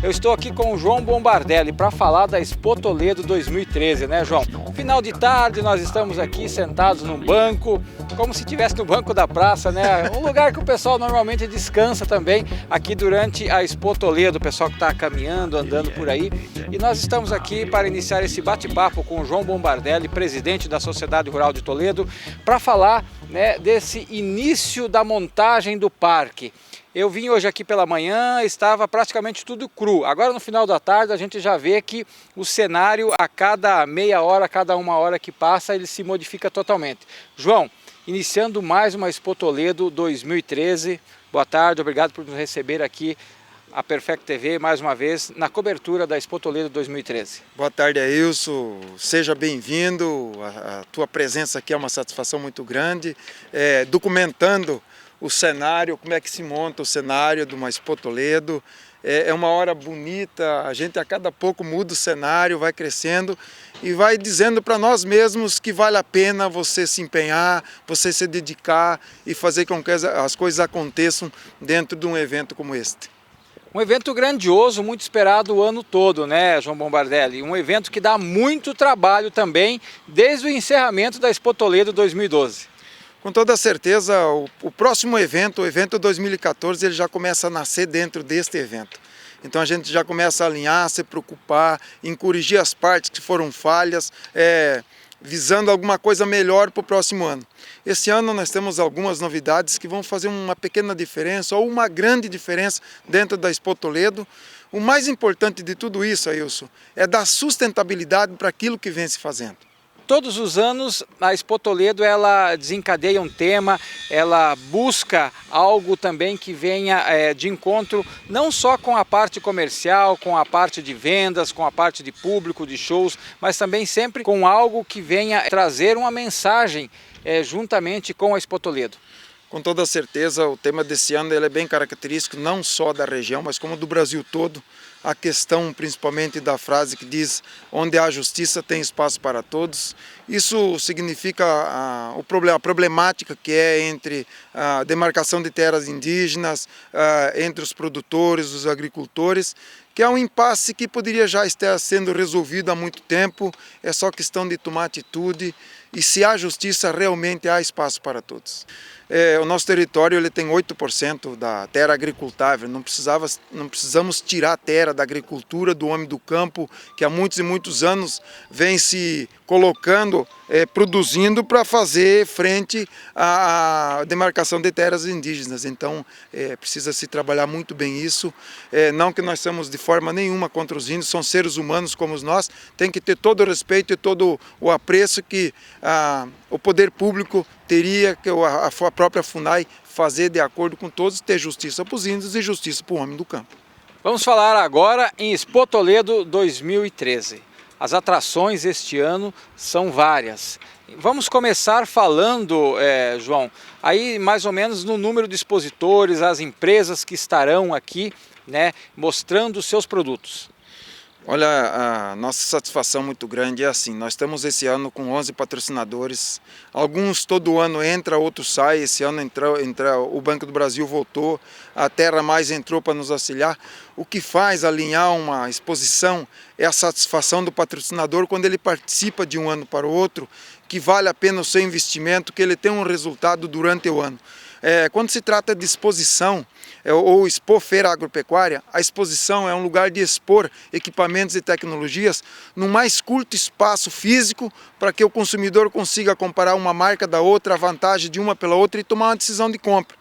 Eu estou aqui com o João Bombardelli para falar da Expo Toledo 2013, né, João? Final de tarde, nós estamos aqui sentados num banco, como se estivesse no banco da praça, né? Um lugar que o pessoal normalmente descansa também aqui durante a Expo Toledo, o pessoal que está caminhando, andando por aí. E nós estamos aqui para iniciar esse bate-papo com o João Bombardelli, presidente da Sociedade Rural de Toledo, para falar, né, desse início da montagem do parque. Eu vim hoje aqui pela manhã, estava praticamente tudo cru. Agora no final da tarde a gente já vê que o cenário a cada meia hora, a cada uma hora que passa, ele se modifica totalmente. João, iniciando mais uma Expo Toledo 2013, boa tarde, obrigado por nos receber aqui a Perfect TV mais uma vez na cobertura da Expo Toledo 2013. Boa tarde, Ailson, seja bem-vindo, a tua presença aqui é uma satisfação muito grande, documentando o cenário, como é que se monta o cenário de uma Expo Toledo. É uma hora bonita, a gente a cada pouco muda o cenário, vai crescendo e vai dizendo para nós mesmos que vale a pena você se empenhar, você se dedicar e fazer com que as coisas aconteçam dentro de um evento como este. Um evento grandioso, muito esperado o ano todo, né, João Bombardelli? Um evento que dá muito trabalho também, desde o encerramento da Expo Toledo 2012. Com toda certeza, o próximo evento, o evento 2014, ele já começa a nascer dentro deste evento. Então a gente já começa a alinhar, se preocupar, em corrigir as partes que foram falhas, visando alguma coisa melhor para o próximo ano. Esse ano nós temos algumas novidades que vão fazer uma pequena diferença ou uma grande diferença dentro da Expo Toledo. O mais importante de tudo isso, Ailson, é dar sustentabilidade para aquilo que vem se fazendo. Todos os anos a Expo Toledo ela desencadeia um tema, ela busca algo também que venha de encontro não só com a parte comercial, com a parte de vendas, com a parte de público, de shows, mas também sempre com algo que venha trazer uma mensagem juntamente com a Expo Toledo. Com toda certeza, o tema desse ano ele é bem característico não só da região, mas como do Brasil todo. A questão principalmente da frase que diz: onde há justiça tem espaço para todos. Isso significa a problemática que é entre a demarcação de terras indígenas, entre os produtores, os agricultores, que é um impasse que poderia já estar sendo resolvido há muito tempo, é só questão de tomar atitude, e se há justiça, realmente há espaço para todos. O nosso território ele tem 8% da terra agricultável, não precisamos tirar a terra da agricultura, do homem do campo, que há muitos e muitos anos vem se colocando, produzindo para fazer frente à demarcação de terras indígenas. Então precisa se trabalhar muito bem isso, não que nós somos de forma nenhuma contra os índios, são seres humanos como nós, tem que ter todo o respeito e todo o apreço que o poder público teria, que a própria FUNAI fazer de acordo com todos, ter justiça para os índios e justiça para o homem do campo. Vamos falar agora em Expo Toledo 2013. As atrações este ano são várias. Vamos começar falando, João, aí mais ou menos no número de expositores, as empresas que estarão aqui, né, mostrando os seus produtos. Olha, a nossa satisfação muito grande é assim, nós estamos esse ano com 11 patrocinadores, alguns todo ano entra, outros sai, esse ano entra, o Banco do Brasil voltou, a Terra Mais entrou para nos auxiliar. O que faz alinhar uma exposição é a satisfação do patrocinador quando ele participa de um ano para o outro, que vale a pena o seu investimento, que ele tem um resultado durante o ano. Quando se trata de exposição ou expor feira agropecuária, a exposição é um lugar de expor equipamentos e tecnologias no mais curto espaço físico para que o consumidor consiga comparar uma marca da outra, a vantagem de uma pela outra e tomar uma decisão de compra.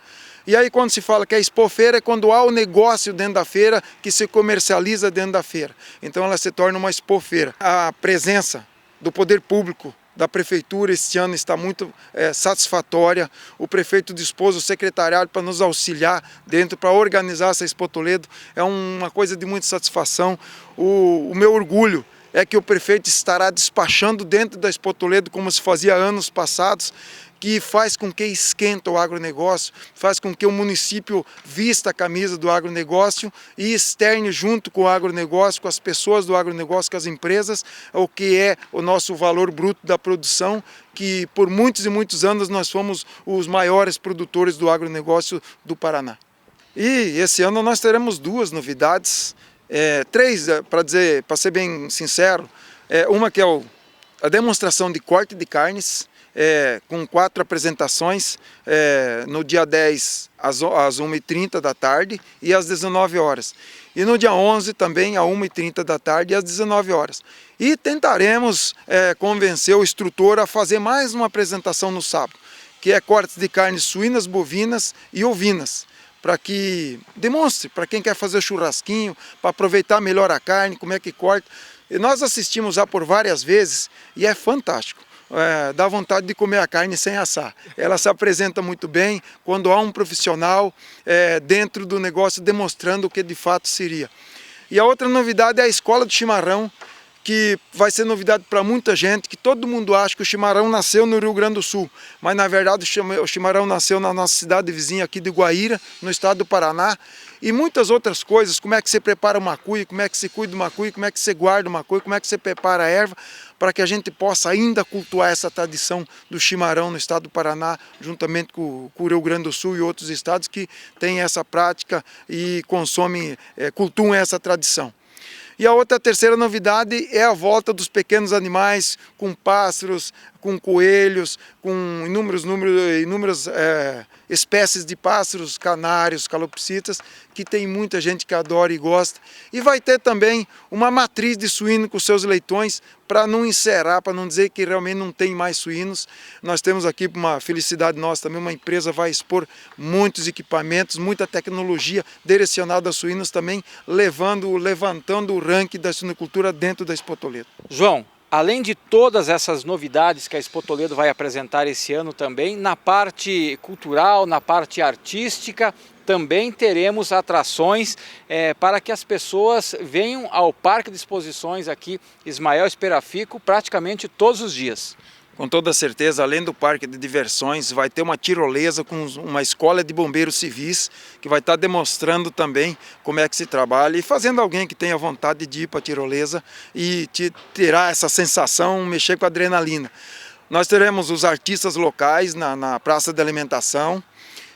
E aí quando se fala que é expor feira é quando há o negócio dentro da feira que se comercializa dentro da feira. Então ela se torna uma expor feira. A presença do poder público da Prefeitura este ano está muito satisfatória. O prefeito dispôs o secretariado para nos auxiliar dentro, para organizar essa Expo Toledo. É uma coisa de muita satisfação. O meu orgulho é que o prefeito estará despachando dentro da Expo Toledo como se fazia anos passados, que faz com que esquenta o agronegócio, faz com que o município vista a camisa do agronegócio e externe junto com o agronegócio, com as pessoas do agronegócio, com as empresas, o que é o nosso valor bruto da produção, que por muitos e muitos anos nós fomos os maiores produtores do agronegócio do Paraná. E esse ano nós teremos duas novidades, três, para ser bem sincero, uma que é a demonstração de corte de carnes, com 4 apresentações, no dia 10 às 1h30 da tarde e às 19 horas. E no dia 11 também às 1h30 da tarde e às 19 horas. E tentaremos convencer o instrutor a fazer mais uma apresentação no sábado, que é cortes de carnes suínas, bovinas e ovinas, para que demonstre para quem quer fazer churrasquinho, para aproveitar melhor a carne, como é que corta. E nós assistimos já por várias vezes e é fantástico. Dá vontade de comer a carne sem assar. Ela se apresenta muito bem quando há um profissional dentro do negócio demonstrando o que de fato seria. E a outra novidade é a Escola do Chimarrão, que vai ser novidade para muita gente, que todo mundo acha que o chimarrão nasceu no Rio Grande do Sul, mas na verdade o chimarrão nasceu na nossa cidade vizinha aqui de Guaíra, no estado do Paraná, e muitas outras coisas, como é que você prepara uma cuia, como é que se cuida de uma cuia, como é que você guarda uma cuia, como é que você prepara a erva, para que a gente possa ainda cultuar essa tradição do chimarrão no estado do Paraná, juntamente com o Rio Grande do Sul e outros estados que têm essa prática e consomem, cultuam essa tradição. E a terceira novidade é a volta dos pequenos animais, com pássaros, com coelhos, com inúmeras espécies de pássaros, canários, calopsitas, que tem muita gente que adora e gosta. E vai ter também uma matriz de suíno com seus leitões, para não encerrar, para não dizer que realmente não tem mais suínos. Nós temos aqui, uma felicidade nossa também, uma empresa vai expor muitos equipamentos, muita tecnologia direcionada a suínos também, levantando o ranking da suinocultura dentro da Expo Toledo. João, além de todas essas novidades que a Expo Toledo vai apresentar esse ano também, na parte cultural, na parte artística, também teremos atrações para que as pessoas venham ao Parque de Exposições aqui, Ismael Esperafico, praticamente todos os dias. Com toda certeza, além do parque de diversões, vai ter uma tirolesa com uma escola de bombeiros civis, que vai estar demonstrando também como é que se trabalha e fazendo alguém que tenha vontade de ir para a tirolesa e terá essa sensação, mexer com a adrenalina. Nós teremos os artistas locais na Praça de Alimentação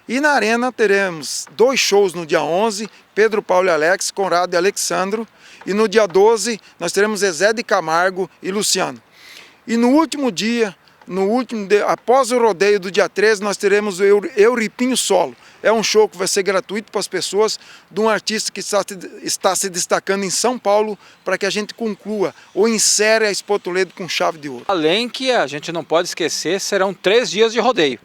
e na Arena teremos 2 shows no dia 11, Pedro, Paulo e Alex, Conrado e Alexandro, e no dia 12 nós teremos Zezé de Camargo e Luciano. E no último dia, após o rodeio do dia 13, nós teremos o Euripinho Solo. É um show que vai ser gratuito para as pessoas, de um artista que está se destacando em São Paulo, para que a gente conclua ou insere a Expo Toledo com chave de ouro. Além que a gente não pode esquecer, serão 3 dias de rodeio.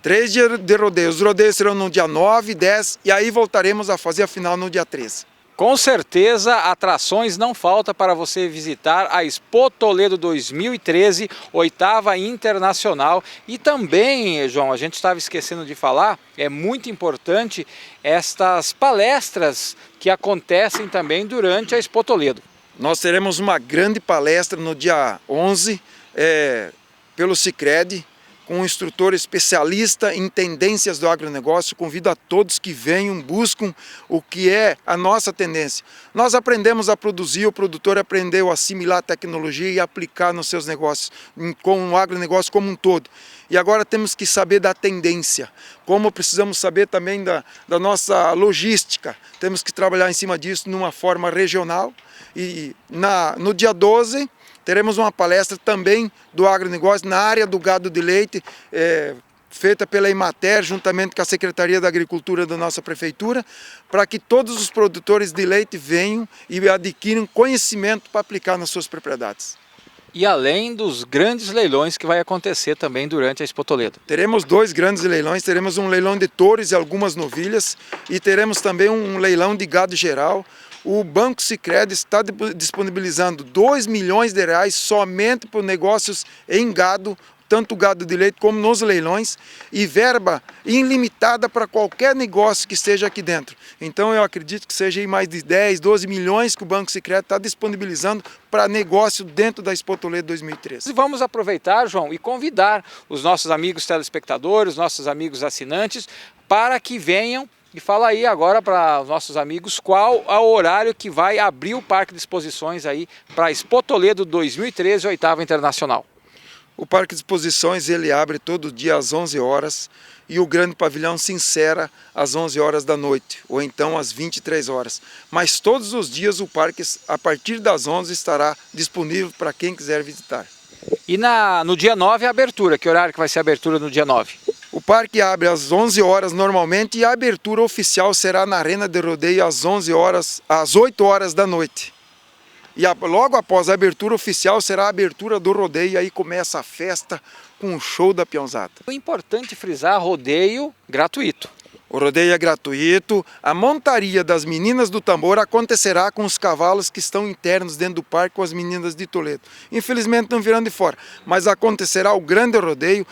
3 dias de rodeio. Os rodeios serão no dia 9, 10 e aí voltaremos a fazer a final no dia 13. Com certeza, atrações não falta para você visitar a Expo Toledo 2013, 8ª Internacional. E também, João, a gente estava esquecendo de falar, é muito importante estas palestras que acontecem também durante a Expo Toledo. Nós teremos uma grande palestra no dia 11, pelo Sicredi, com um instrutor especialista em tendências do agronegócio. Convido a todos que venham, buscam o que é a nossa tendência. Nós aprendemos a produzir, o produtor aprendeu a assimilar a tecnologia e aplicar nos seus negócios, com o agronegócio como um todo. E agora temos que saber da tendência, como precisamos saber também da nossa logística. Temos que trabalhar em cima disso numa forma regional. E no dia 12 teremos uma palestra também do agronegócio na área do gado de leite, feita pela Emater, juntamente com a Secretaria da Agricultura da nossa Prefeitura, para que todos os produtores de leite venham e adquiram conhecimento para aplicar nas suas propriedades. E além dos grandes leilões que vai acontecer também durante a Expo Toledo. Teremos 2 grandes leilões, teremos um leilão de touros e algumas novilhas e teremos também um leilão de gado geral. O Banco Sicredi está disponibilizando R$2 milhões somente por negócios em gado, tanto gado de leite como nos leilões, e verba ilimitada para qualquer negócio que esteja aqui dentro. Então eu acredito que seja mais de 10, 12 milhões que o Banco Sicredi está disponibilizando para negócio dentro da Expo Toledo 2013. E vamos aproveitar, João, e convidar os nossos amigos telespectadores, nossos amigos assinantes, para que venham. E fala aí agora para os nossos amigos qual é o horário que vai abrir o Parque de Exposições aí para a Expo Toledo 2013, 8ª Internacional. O Parque de Exposições ele abre todo dia às 11 horas e o grande pavilhão se encerra às 11 horas da noite, ou então às 23 horas. Mas todos os dias o parque, a partir das 11, estará disponível para quem quiser visitar. E no dia 9 a abertura, que horário que vai ser a abertura no dia 9? O parque abre às 11 horas normalmente e a abertura oficial será na Arena de Rodeio às 8 horas da noite. E logo após a abertura oficial será a abertura do rodeio e aí começa a festa com o show da peãozada. É importante frisar, rodeio gratuito. O rodeio é gratuito, a montaria das meninas do tambor acontecerá com os cavalos que estão internos dentro do parque com as meninas de Toledo. Infelizmente não virão de fora, mas acontecerá o grande rodeio,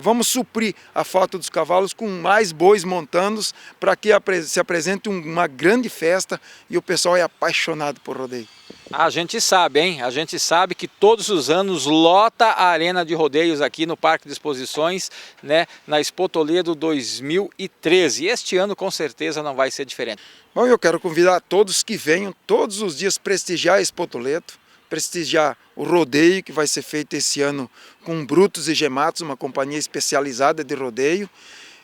vamos suprir a falta dos cavalos com mais bois montandos para que se apresente uma grande festa e o pessoal é apaixonado por rodeio. A gente sabe, hein? A gente sabe que todos os anos lota a arena de rodeios aqui no Parque de Exposições, né? Na Expo Toledo 2013. Este ano com certeza não vai ser diferente. Bom, eu quero convidar todos que venham todos os dias prestigiar a Expo Toledo, prestigiar o rodeio que vai ser feito esse ano com Brutos e Gematos, uma companhia especializada de rodeio.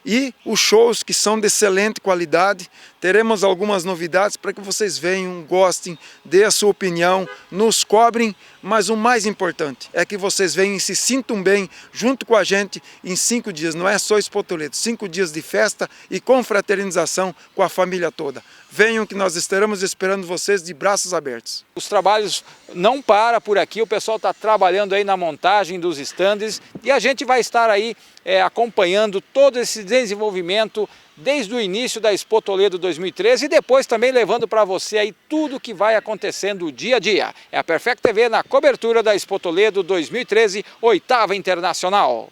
E os shows que são de excelente qualidade, teremos algumas novidades para que vocês venham, gostem, dê a sua opinião, nos cobrem, mas o mais importante é que vocês venham e se sintam bem junto com a gente em 5 dias, não é só Expo Toledo, 5 dias de festa e confraternização com a família toda. Venham que nós estaremos esperando vocês de braços abertos. Os trabalhos não param por aqui, o pessoal está trabalhando aí na montagem dos estandes e a gente vai estar aí acompanhando todo esse desenvolvimento desde o início da Expo Toledo 2013 e depois também levando para você aí tudo que vai acontecendo dia a dia. É a Perfect TV na cobertura da Expo Toledo 2013, 8ª Internacional.